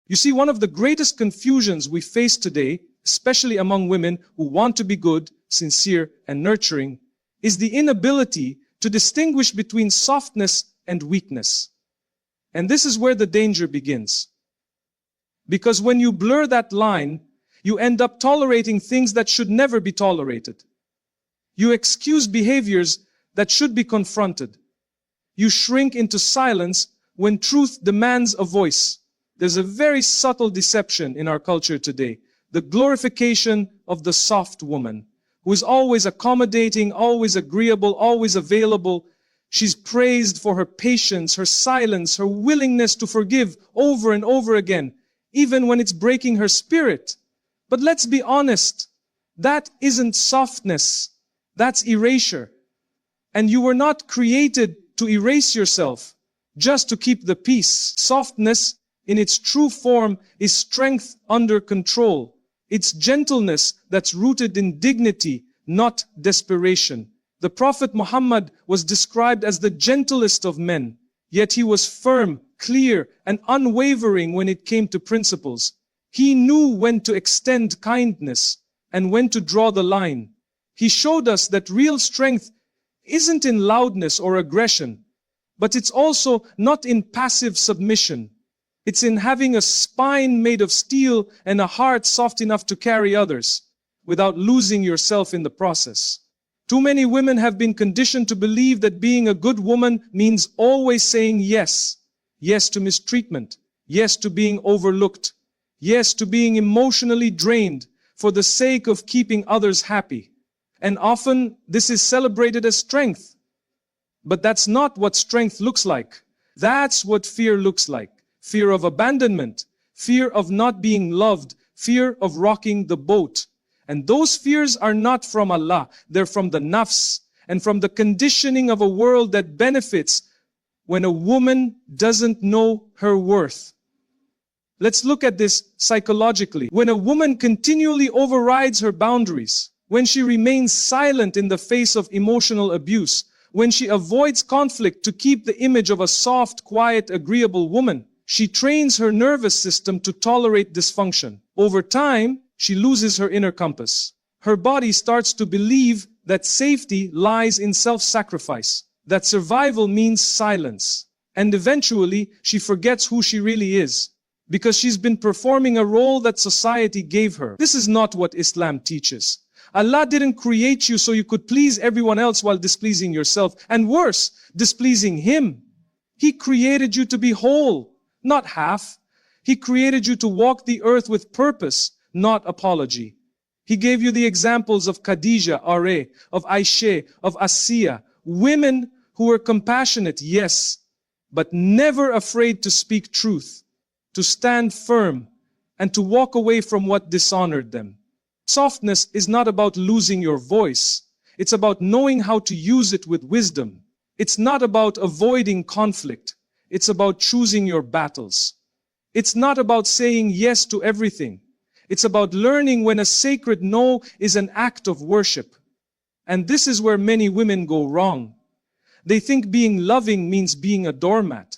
You see, one of the greatest confusions we face today, especially among women who want to be good, sincere, and nurturing, is the inability to distinguish between softness and weakness. And this is where the danger begins. Because when you blur that line, you end up tolerating things that should never be tolerated. You excuse behaviors that should be confronted. You shrink into silence when truth demands a voice. There's a very subtle deception in our culture today. The glorification of the soft woman, who is always accommodating, always agreeable, always available. She's praised for her patience, her silence, her willingness to forgive over and over again, even when it's breaking her spirit. But let's be honest, that isn't softness, that's erasure. And you were not created to erase yourself, just to keep the peace. Softness, in its true form, is strength under control. It's gentleness that's rooted in dignity, not desperation. The Prophet Muhammad was described as the gentlest of men, yet he was firm, clear, and unwavering when it came to principles. He knew when to extend kindness and when to draw the line. He showed us that real strength isn't in loudness or aggression, but it's also not in passive submission. It's in having a spine made of steel and a heart soft enough to carry others, without losing yourself in the process. Too many women have been conditioned to believe that being a good woman means always saying yes. Yes to mistreatment. Yes to being overlooked. Yes to being emotionally drained for the sake of keeping others happy. And often this is celebrated as strength. But that's not what strength looks like. That's what fear looks like. Fear of abandonment, fear of not being loved, fear of rocking the boat. And those fears are not from Allah, they're from the nafs and from the conditioning of a world that benefits when a woman doesn't know her worth. Let's look at this psychologically. When a woman continually overrides her boundaries, when she remains silent in the face of emotional abuse, when she avoids conflict to keep the image of a soft, quiet, agreeable woman, she trains her nervous system to tolerate dysfunction. Over time, she loses her inner compass. Her body starts to believe that safety lies in self-sacrifice, that survival means silence. And eventually, she forgets who she really is, because she's been performing a role that society gave her. This is not what Islam teaches. Allah didn't create you so you could please everyone else while displeasing yourself, and worse, displeasing Him. He created you to be whole, not half. He created you to walk the earth with purpose, not apology. He gave you the examples of Khadija, Are, of Aisha, of Asiya, women who were compassionate, yes, but never afraid to speak truth, to stand firm, and to walk away from what dishonored them. Softness is not about losing your voice. It's about knowing how to use it with wisdom. It's not about avoiding conflict. It's about choosing your battles. It's not about saying yes to everything. It's about learning when a sacred no is an act of worship. And this is where many women go wrong. They think being loving means being a doormat.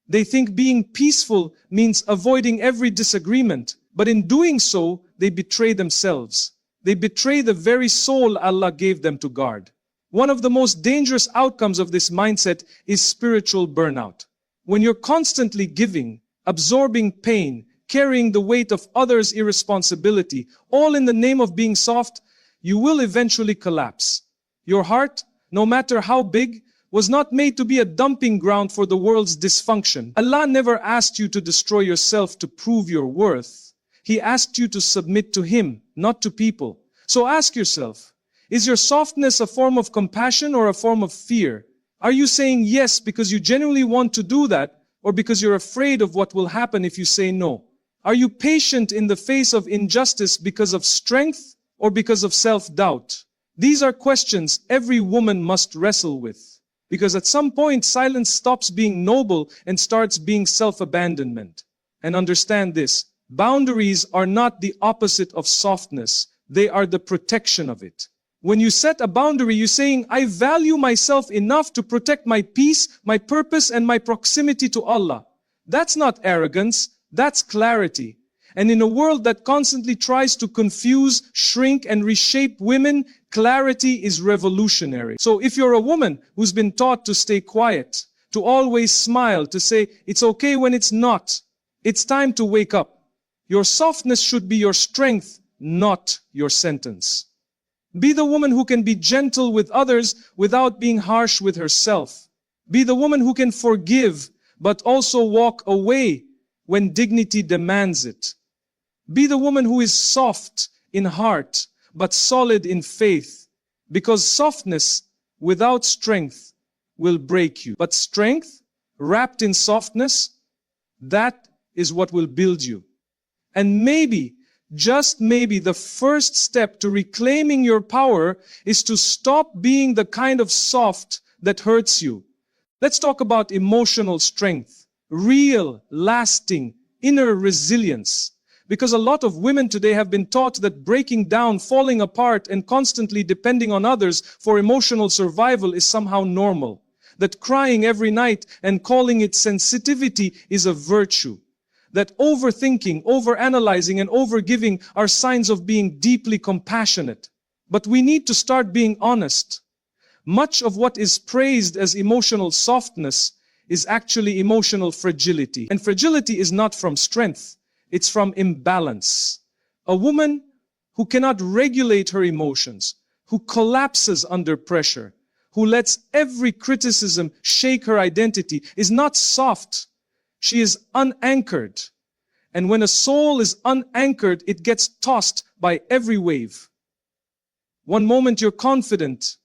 They think being peaceful means avoiding every disagreement. But in doing so, they betray themselves. They betray the very soul Allah gave them to guard. One of the most dangerous outcomes of this mindset is spiritual burnout. When you're constantly giving, absorbing pain, carrying the weight of others' irresponsibility, all in the name of being soft, you will eventually collapse. Your heart, no matter how big, was not made to be a dumping ground for the world's dysfunction. Allah never asked you to destroy yourself to prove your worth. He asked you to submit to Him, not to people. So ask yourself, is your softness a form of compassion or a form of fear? Are you saying yes because you genuinely want to do that, or because you're afraid of what will happen if you say no? Are you patient in the face of injustice because of strength or because of self-doubt? These are questions every woman must wrestle with. Because at some point, silence stops being noble and starts being self-abandonment. And understand this, boundaries are not the opposite of softness. They are the protection of it. When you set a boundary, you're saying, I value myself enough to protect my peace, my purpose, and my proximity to Allah. That's not arrogance. That's clarity. And in a world that constantly tries to confuse, shrink, and reshape women, clarity is revolutionary. So if you're a woman who's been taught to stay quiet, to always smile, to say it's okay when it's not, it's time to wake up. Your softness should be your strength, not your sentence. Be the woman who can be gentle with others without being harsh with herself. Be the woman who can forgive, but also walk away when dignity demands it. Be the woman who is soft in heart, but solid in faith. Because softness without strength will break you. But strength, wrapped in softness, that is what will build you. And maybe, just maybe, the first step to reclaiming your power is to stop being the kind of soft that hurts you. Let's talk about emotional strength, real, lasting, inner resilience. Because a lot of women today have been taught that breaking down, falling apart, and constantly depending on others for emotional survival is somehow normal. That crying every night and calling it sensitivity is a virtue. That overthinking, overanalyzing, and overgiving are signs of being deeply compassionate. But we need to start being honest. Much of what is praised as emotional softness is actually emotional fragility. And fragility is not from strength. It's from imbalance. A woman who cannot regulate her emotions, who collapses under pressure, who lets every criticism shake her identity, is not soft. She is unanchored. And when a soul is unanchored, it gets tossed by every wave. One moment you're confident,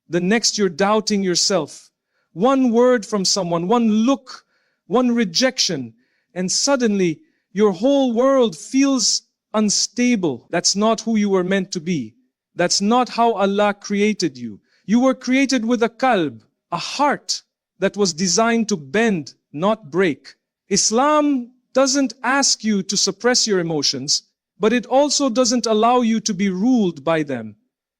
the next you're doubting yourself. One word from someone, one look, one rejection, and suddenly your whole world feels unstable. That's not who you were meant to be. That's not how Allah created you. You were created with a qalb, a heart that was designed to bend, not break. Islam doesn't ask you to suppress your emotions, but it also doesn't allow you to be ruled by them.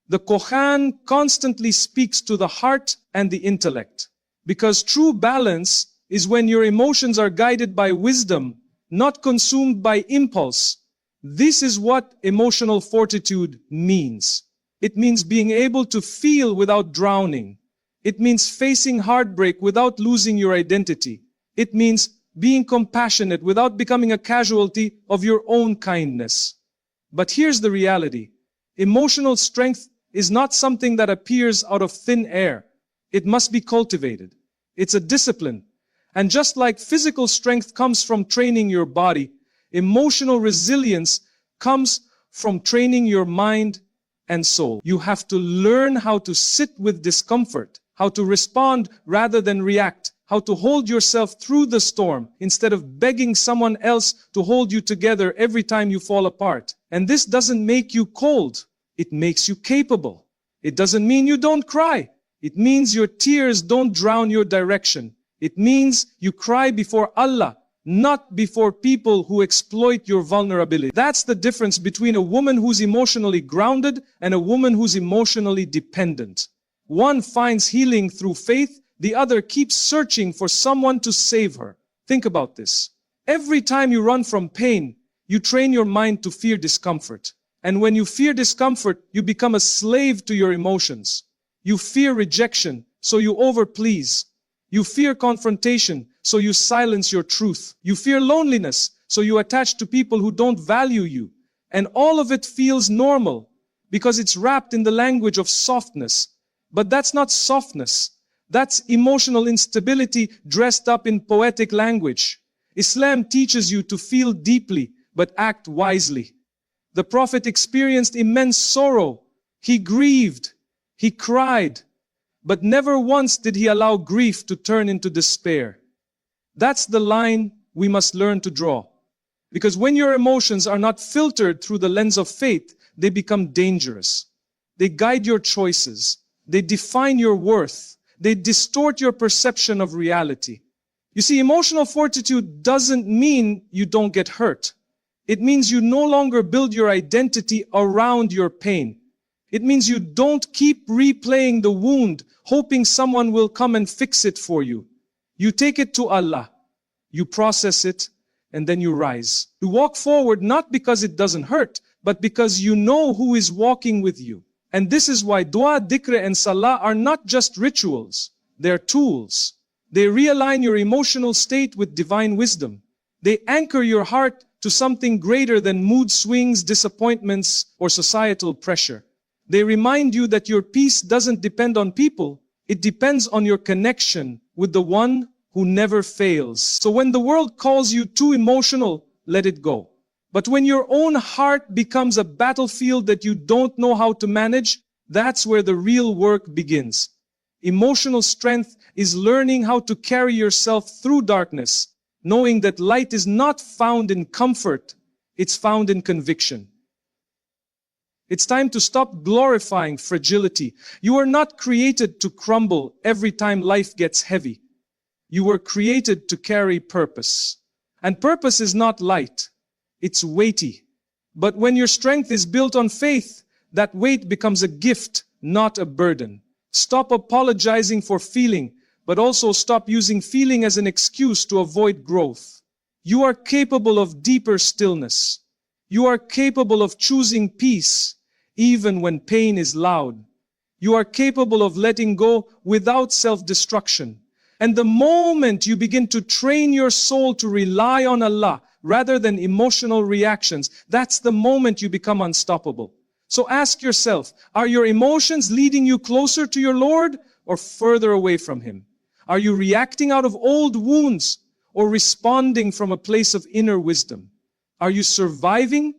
The Quran constantly speaks to the heart and the intellect. Because true balance is when your emotions are guided by wisdom, not consumed by impulse. This is what emotional fortitude means. It means being able to feel without drowning. It means facing heartbreak without losing your identity. It means being compassionate without becoming a casualty of your own kindness. But here's the reality. Emotional strength is not something that appears out of thin air. It must be cultivated. It's a discipline. And just like physical strength comes from training your body, emotional resilience comes from training your mind and soul. You have to learn how to sit with discomfort, how to respond rather than react, how to hold yourself through the storm instead of begging someone else to hold you together every time you fall apart. And this doesn't make you cold. It makes you capable. It doesn't mean you don't cry. It means your tears don't drown your direction. It means you cry before Allah, not before people who exploit your vulnerability. That's the difference between a woman who's emotionally grounded and a woman who's emotionally dependent. One finds healing through faith, the other keeps searching for someone to save her. Think about this. Every time you run from pain, you train your mind to fear discomfort. And when you fear discomfort, you become a slave to your emotions. You fear rejection, so you overplease. You fear confrontation, so you silence your truth. You fear loneliness, so you attach to people who don't value you. And all of it feels normal, because it's wrapped in the language of softness. But that's not softness. That's emotional instability dressed up in poetic language. Islam teaches you to feel deeply, but act wisely. The Prophet experienced immense sorrow. He grieved. He cried. But never once did he allow grief to turn into despair. That's the line we must learn to draw. Because when your emotions are not filtered through the lens of faith, they become dangerous. They guide your choices. They define your worth. They distort your perception of reality. You see, emotional fortitude doesn't mean you don't get hurt. It means you no longer build your identity around your pain. It means you don't keep replaying the wound, hoping someone will come and fix it for you. You take it to Allah. You process it, and then you rise. You walk forward not because it doesn't hurt, but because you know who is walking with you. And this is why dua, dhikr, and salah are not just rituals. They're tools. They realign your emotional state with divine wisdom. They anchor your heart to something greater than mood swings, disappointments, or societal pressure. They remind you that your peace doesn't depend on people. It depends on your connection with the one who never fails. So when the world calls you too emotional, let it go. But when your own heart becomes a battlefield that you don't know how to manage, that's where the real work begins. Emotional strength is learning how to carry yourself through darkness, knowing that light is not found in comfort, it's found in conviction. It's time to stop glorifying fragility. You are not created to crumble every time life gets heavy. You were created to carry purpose. And purpose is not light. It's weighty. But when your strength is built on faith, that weight becomes a gift, not a burden. Stop apologizing for feeling, but also stop using feeling as an excuse to avoid growth. You are capable of deeper stillness. You are capable of choosing peace, even when pain is loud. You are capable of letting go without self-destruction. And the moment you begin to train your soul to rely on Allah, rather than emotional reactions, that's the moment you become unstoppable. So ask yourself, are your emotions leading you closer to your Lord or further away from Him? Are you reacting out of old wounds or responding from a place of inner wisdom? Are you surviving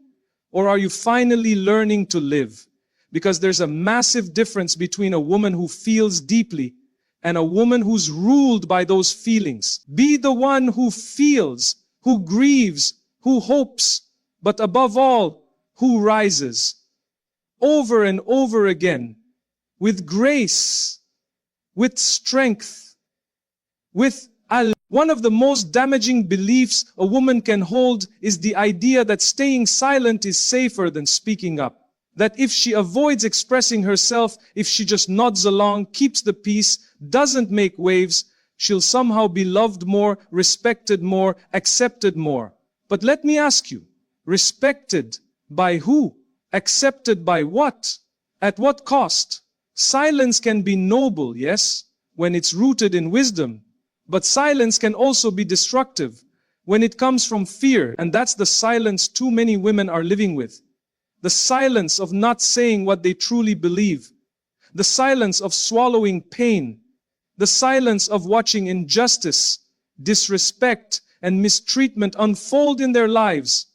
or are you finally learning to live? Because there's a massive difference between a woman who feels deeply and a woman who's ruled by those feelings. Be the one who feels, who grieves, who hopes, but above all, who rises. Over and over again, with grace, with strength, with Allah. One of the most damaging beliefs a woman can hold is the idea that staying silent is safer than speaking up. That if she avoids expressing herself, if she just nods along, keeps the peace, doesn't make waves, she'll somehow be loved more, respected more, accepted more. But let me ask you, respected by who? Accepted by what? At what cost? Silence can be noble, yes, when it's rooted in wisdom. But silence can also be destructive when it comes from fear. And that's the silence too many women are living with. The silence of not saying what they truly believe. The silence of swallowing pain. The silence of watching injustice, disrespect, and mistreatment unfold in their lives.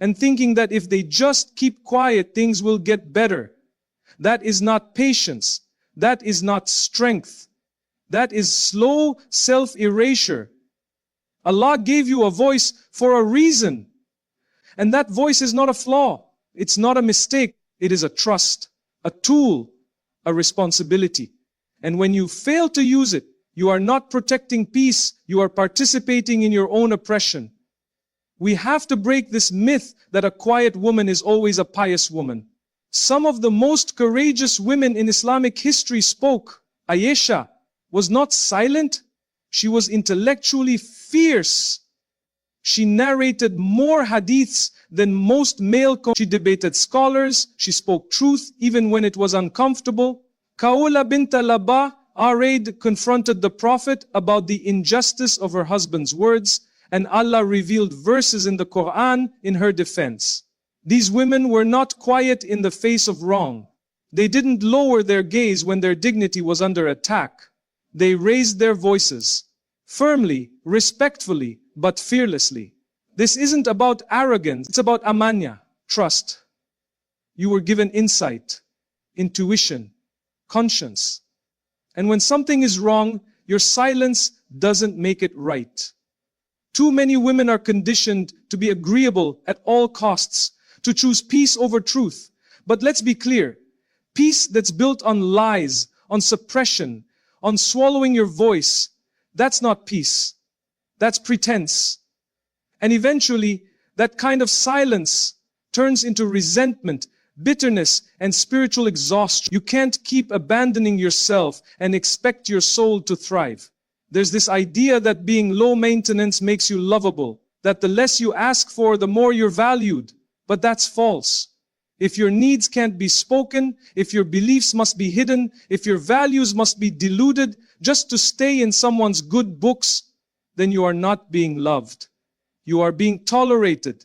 And thinking that if they just keep quiet, things will get better. That is not patience. That is not strength. That is slow self-erasure. Allah gave you a voice for a reason. And that voice is not a flaw. It's not a mistake. It is a trust, a tool, a responsibility. And when you fail to use it, you are not protecting peace. You are participating in your own oppression. We have to break this myth that a quiet woman is always a pious woman. Some of the most courageous women in Islamic history spoke. Aisha was not silent. She was intellectually fierce. She narrated more hadiths than most male. She debated scholars. She spoke truth even when it was uncomfortable. Kaula bint Labah, Araid, confronted the Prophet about the injustice of her husband's words, and Allah revealed verses in the Quran in her defense. These women were not quiet in the face of wrong. They didn't lower their gaze when their dignity was under attack. They raised their voices, firmly, respectfully, but fearlessly. This isn't about arrogance, it's about amanya, trust. You were given insight, intuition, conscience. And when something is wrong, your silence doesn't make it right. Too many women are conditioned to be agreeable at all costs, to choose peace over truth. But let's be clear, peace that's built on lies, on suppression, on swallowing your voice, that's not peace. That's pretense. And eventually, that kind of silence turns into resentment, bitterness, and spiritual exhaustion. You can't keep abandoning yourself and expect your soul to thrive. There's this idea that being low maintenance makes you lovable. that the less you ask for, the more you're valued. But that's false. If your needs can't be spoken, if your beliefs must be hidden, if your values must be diluted just to stay in someone's good books, then you are not being loved. You are being tolerated.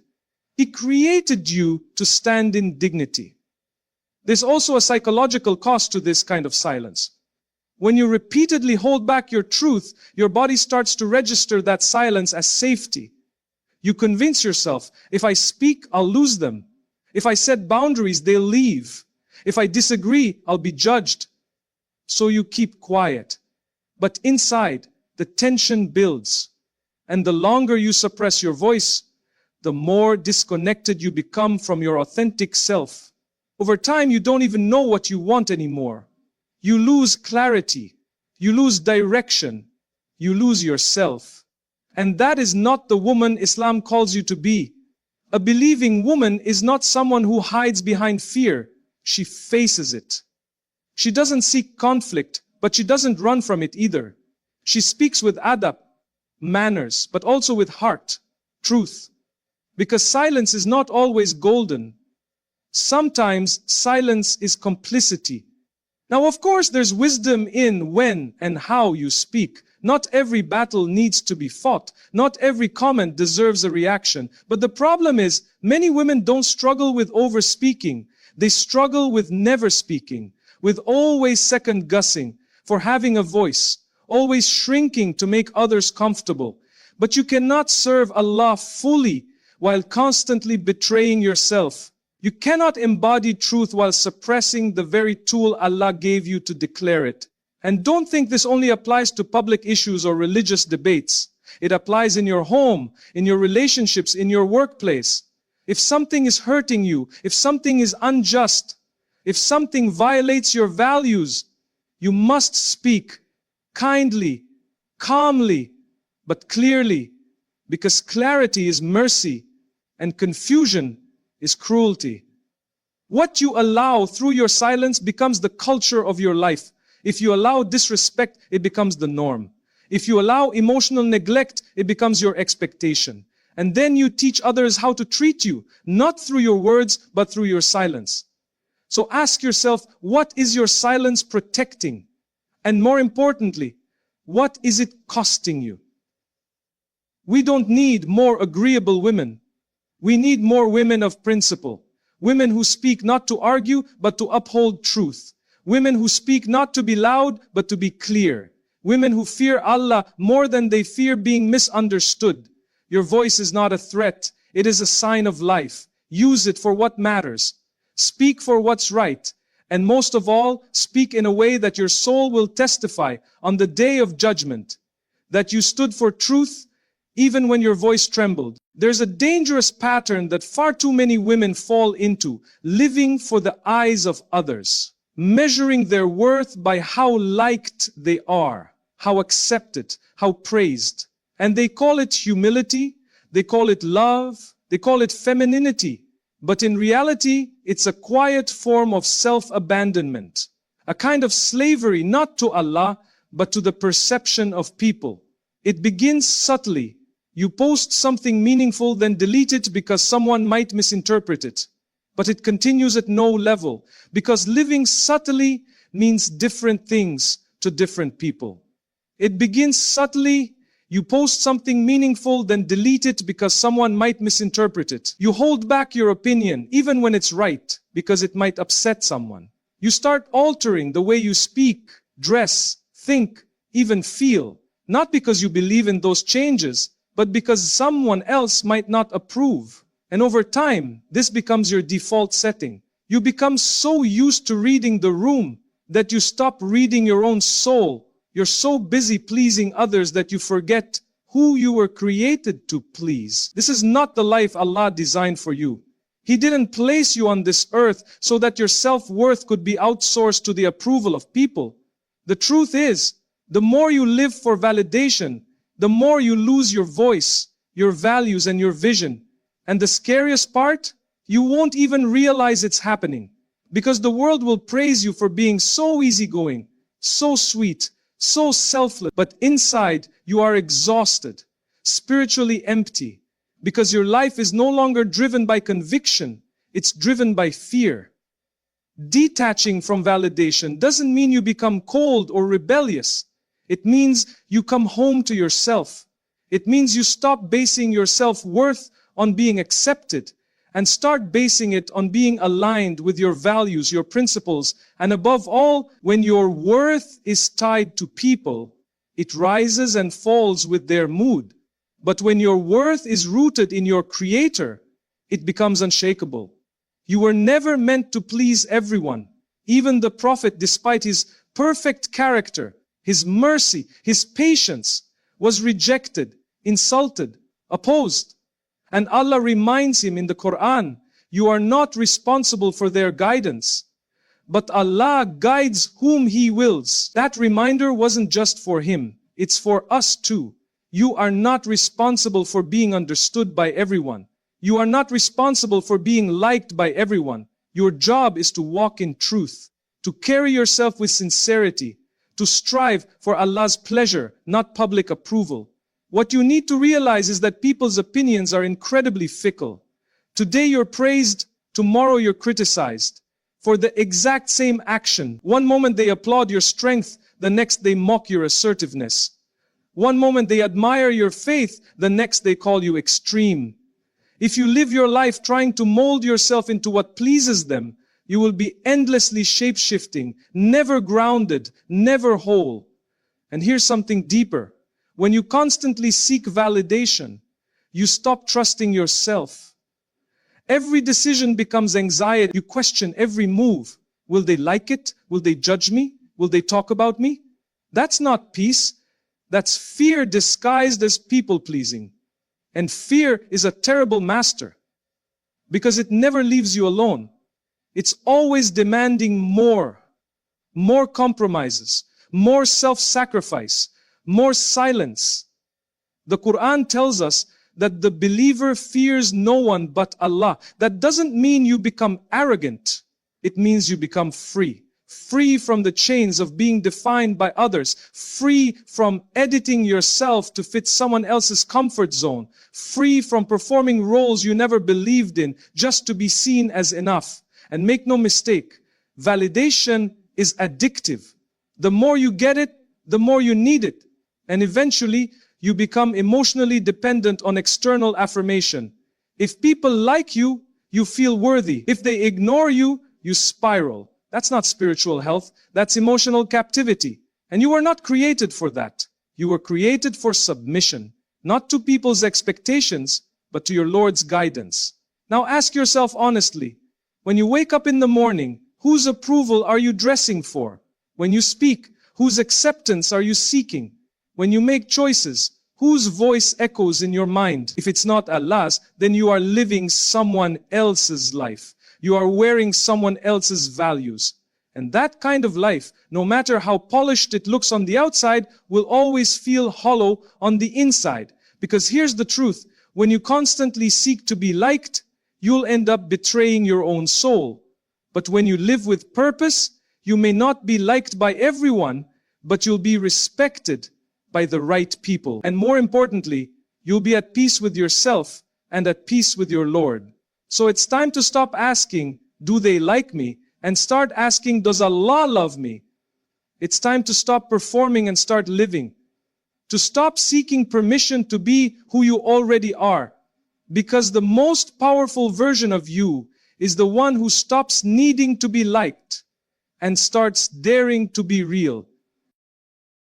He created you to stand in dignity. There's also a psychological cost to this kind of silence. When you repeatedly hold back your truth, your body starts to register that silence as safety. You convince yourself, if I speak, I'll lose them. If I set boundaries, they'll leave. If I disagree, I'll be judged. So you keep quiet. But inside, the tension builds. And the longer you suppress your voice, the more disconnected you become from your authentic self. Over time, you don't even know what you want anymore. You lose clarity. You lose direction. You lose yourself. And that is not the woman Islam calls you to be. A believing woman is not someone who hides behind fear. She faces it. She doesn't seek conflict, but she doesn't run from it either. She speaks with adab, manners, but also with heart, truth. Because silence is not always golden. Sometimes silence is complicity. Now, of course, there's wisdom in when and how you speak. Not every battle needs to be fought. Not every comment deserves a reaction. But the problem is, many women don't struggle with over-speaking. They struggle with never speaking, with always second-guessing for having a voice, always shrinking to make others comfortable. But you cannot serve Allah fully while constantly betraying yourself. You cannot embody truth while suppressing the very tool Allah gave you to declare it. And don't think this only applies to public issues or religious debates. It applies in your home, in your relationships, in your workplace. If something is hurting you, if something is unjust, if something violates your values, you must speak kindly, calmly, but clearly, because clarity is mercy and confusion is cruelty. What you allow through your silence becomes the culture of your life. If you allow disrespect, it becomes the norm. If you allow emotional neglect, it becomes your expectation. And then you teach others how to treat you, not through your words, but through your silence. So ask yourself, what is your silence protecting? And more importantly, what is it costing you? We don't need more agreeable women. We need more women of principle. Women who speak not to argue, but to uphold truth. Women who speak not to be loud, but to be clear. Women who fear Allah more than they fear being misunderstood. Your voice is not a threat. It is a sign of life. Use it for what matters. Speak for what's right. And most of all, speak in a way that your soul will testify on the day of judgment. That you stood for truth, even when your voice trembled. There's a dangerous pattern that far too many women fall into, living for the eyes of others. Measuring their worth by how liked they are, how accepted, how praised. And they call it humility, they call it love, they call it femininity. But in reality, it's a quiet form of self-abandonment. A kind of slavery not to Allah, but to the perception of people. It begins subtly. You post something meaningful, then delete it because someone might misinterpret it. But it continues at no level, because living subtly means different things to different people. It begins subtly. You post something meaningful, then delete it because someone might misinterpret it. You hold back your opinion, even when it's right, because it might upset someone. You start altering the way you speak, dress, think, even feel, not because you believe in those changes, but because someone else might not approve. And over time, this becomes your default setting. You become so used to reading the room that you stop reading your own soul. You're so busy pleasing others that you forget who you were created to please. This is not the life Allah designed for you. He didn't place you on this earth so that your self-worth could be outsourced to the approval of people. The truth is, the more you live for validation, the more you lose your voice, your values, and your vision. And the scariest part, you won't even realize it's happening. Because the world will praise you for being so easygoing, so sweet, so selfless. But inside, you are exhausted, spiritually empty, Because your life is no longer driven by conviction, it's driven by fear. Detaching from validation doesn't mean you become cold or rebellious. It means you come home to yourself. It means you stop basing your self-worth on being accepted and start basing it on being aligned with your values, your principles, and above all, when your worth is tied to people, it rises and falls with their mood. But when your worth is rooted in your Creator, it becomes unshakable. You were never meant to please everyone. Even the Prophet, despite his perfect character, his mercy, his patience, was rejected, insulted, opposed. And Allah reminds him in the Quran, you are not responsible for their guidance, but Allah guides whom He wills. That reminder wasn't just for him, it's for us too. You are not responsible for being understood by everyone. You are not responsible for being liked by everyone. Your job is to walk in truth, to carry yourself with sincerity, to strive for Allah's pleasure, not public approval. What you need to realize is that people's opinions are incredibly fickle. Today you're praised, tomorrow you're criticized. For the exact same action, one moment they applaud your strength, the next they mock your assertiveness. One moment they admire your faith, the next they call you extreme. If you live your life trying to mold yourself into what pleases them, you will be endlessly shape-shifting, never grounded, never whole. And here's something deeper. When you constantly seek validation, you stop trusting yourself. Every decision becomes anxiety. You question every move. Will they like it? Will they judge me? Will they talk about me? That's not peace. That's fear disguised as people-pleasing. And fear is a terrible master, because it never leaves you alone. It's always demanding more compromises, more self-sacrifice, more silence. The Quran tells us that the believer fears no one but Allah. That doesn't mean you become arrogant. It means you become free. Free from the chains of being defined by others, free from editing yourself to fit someone else's comfort zone, free from performing roles you never believed in just to be seen as enough. And make no mistake, validation is addictive. The more you get it, the more you need it. And eventually, you become emotionally dependent on external affirmation. If people like you, you feel worthy. If they ignore you, you spiral. That's not spiritual health, that's emotional captivity. And you were not created for that. You were created for submission, not to people's expectations, but to your Lord's guidance. Now ask yourself honestly, when you wake up in the morning, whose approval are you dressing for? When you speak, whose acceptance are you seeking? When you make choices, whose voice echoes in your mind? If it's not Allah's, then you are living someone else's life. You are wearing someone else's values. And that kind of life, no matter how polished it looks on the outside, will always feel hollow on the inside. Because here's the truth, when you constantly seek to be liked, you'll end up betraying your own soul. But when you live with purpose, you may not be liked by everyone, but you'll be respected by the right people. And more importantly, you'll be at peace with yourself and at peace with your Lord. So it's time to stop asking, do they like me? And start asking, does Allah love me? It's time to stop performing and start living. To stop seeking permission to be who you already are. Because the most powerful version of you is the one who stops needing to be liked and starts daring to be real.